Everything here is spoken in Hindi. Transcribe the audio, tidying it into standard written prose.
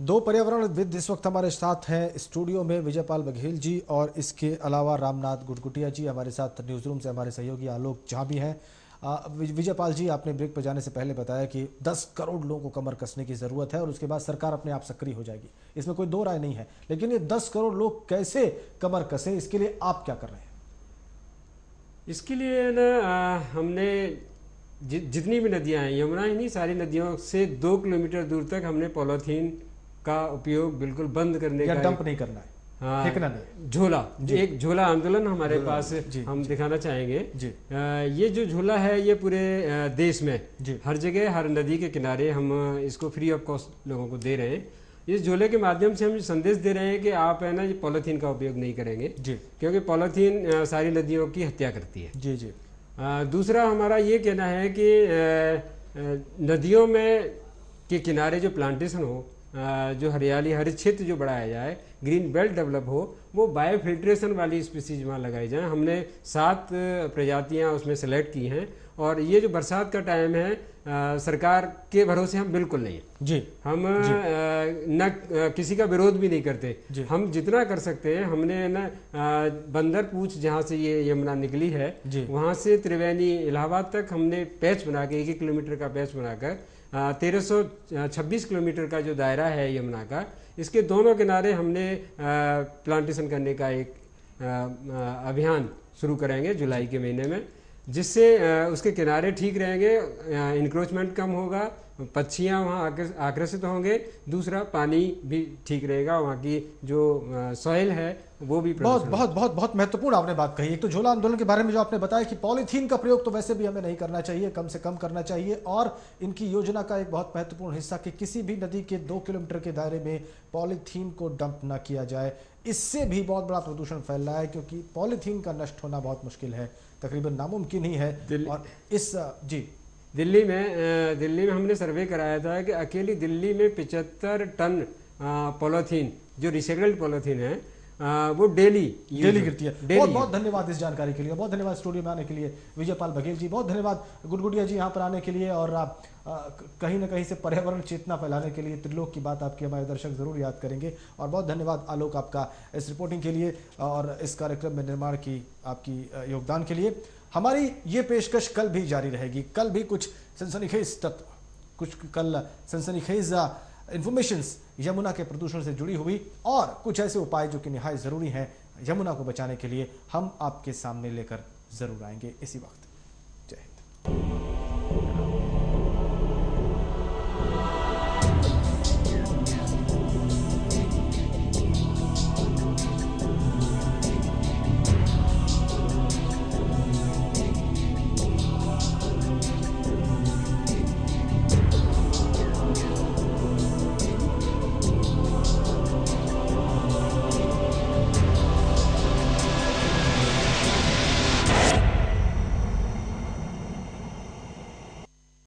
दो पर्यावरणविद इस वक्त हमारे साथ हैं स्टूडियो में, विजयपाल बघेल जी और इसके अलावा रामनाथ गुटगुटिया जी हमारे साथ न्यूज़ रूम से हमारे सहयोगी आलोक झा भी हैं। विजयपाल जी, आपने ब्रेक पर जाने से पहले बताया कि 10 करोड़ लोगों को कमर कसने की ज़रूरत है और उसके बाद सरकार अपने आप सक्रिय हो जाएगी, इसमें कोई दो राय नहीं है। लेकिन ये 10 करोड़ लोग कैसे कमर कसें, इसके लिए आप क्या कर रहे हैं? इसके लिए ना हमने जितनी भी नदियां हैं, यमुना ही नहीं सारी नदियों से 2 किलोमीटर दूर तक हमने पॉलीथीन का उपयोग बिल्कुल बंद करने का, डंप नहीं करना है, फेंकना नहीं, झोला, एक झोला आंदोलन हमारे पास हम दिखाना चाहेंगे जी। ये जो झोला है ये पूरे देश में हर जगह, हर नदी के किनारे हम इसको फ्री ऑफ कॉस्ट लोगों को दे रहे हैं। इस झोले के माध्यम से हम संदेश दे रहे हैं कि आप है ना ये पॉलीथीन का उपयोग नहीं करेंगे जी, क्योंकि पॉलीथीन सारी नदियों की हत्या करती है जी जी। दूसरा हमारा ये कहना है कि नदियों में के किनारे जो प्लांटेशन हो, जो हरियाली, हरित क्षेत्र जो बढ़ाया जाए, ग्रीन बेल्ट डेवलप हो, वो बायो फिल्ट्रेशन वाली स्पीसीज वहाँ लगाई जाए। हमने 7 प्रजातियाँ उसमें सेलेक्ट की हैं और ये जो बरसात का टाइम है, सरकार के भरोसे हम बिल्कुल नहीं जी। हम न किसी का विरोध भी नहीं करते, हम जितना कर सकते हैं। हमने ना बंदर पूछ जहाँ से ये यमुना निकली है वहाँ से त्रिवेणी इलाहाबाद तक हमने पैच बना के 1-1 किलोमीटर का पैच बनाकर 1326 किलोमीटर का जो दायरा है यमुना का, इसके दोनों किनारे हमने प्लांटेशन करने का एक अभियान शुरू करेंगे जुलाई के महीने में, जिससे उसके किनारे ठीक रहेंगे, इंक्रोचमेंट कम होगा, पक्षियाँ वहाँ आकर्षित होंगे। दूसरा, पानी भी ठीक रहेगा, वहाँ की जो सॉइल है वो भी बहुत बहुत बहुत बहुत महत्वपूर्ण आपने बात कही। एक तो झोला आंदोलन के बारे में जो आपने बताया कि पॉलीथीन का प्रयोग तो वैसे भी हमें नहीं करना चाहिए, कम से कम करना चाहिए, और इनकी योजना का एक बहुत महत्वपूर्ण हिस्सा कि किसी भी नदी के 2 किलोमीटर के दायरे में पॉलीथीन को डंप ना किया जाए। इससे भी बहुत बड़ा प्रदूषण फैल रहा है क्योंकि पॉलीथीन का नष्ट होना बहुत मुश्किल है, तकरीबन नामुमकिन ही है। और इस जी दिल्ली में हमने सर्वे कराया था कि अकेली दिल्ली में 75 टन पॉलीथीन, जो रिसाइकल्ड पॉलीथीन है, वो डेली गिरती है। बहुत बहुत धन्यवाद इस जानकारी के लिए, बहुत धन्यवाद स्टूडियो में आने के लिए विजयपाल बघेल जी, बहुत धन्यवाद गुटगुटिया जी यहाँ पर आने के लिए और कहीं ना कहीं से पर्यावरण चेतना फैलाने के लिए त्रिलोक की बात आपके हमारे दर्शक जरूर याद करेंगे। और बहुत धन्यवाद आलोक आपका इस रिपोर्टिंग के लिए और इस कार्यक्रम में निर्माण की आपकी योगदान के लिए। हमारी ये पेशकश कल भी जारी रहेगी। कल भी कुछ सनसनीखेज तत्व, कुछ कल सनसनीखेज इन्फॉर्मेशंस यमुना के प्रदूषण से जुड़ी हुई और कुछ ऐसे उपाय जो कि निहायत ज़रूरी हैं यमुना को बचाने के लिए, हम आपके सामने लेकर ज़रूर आएंगे इसी वक्त।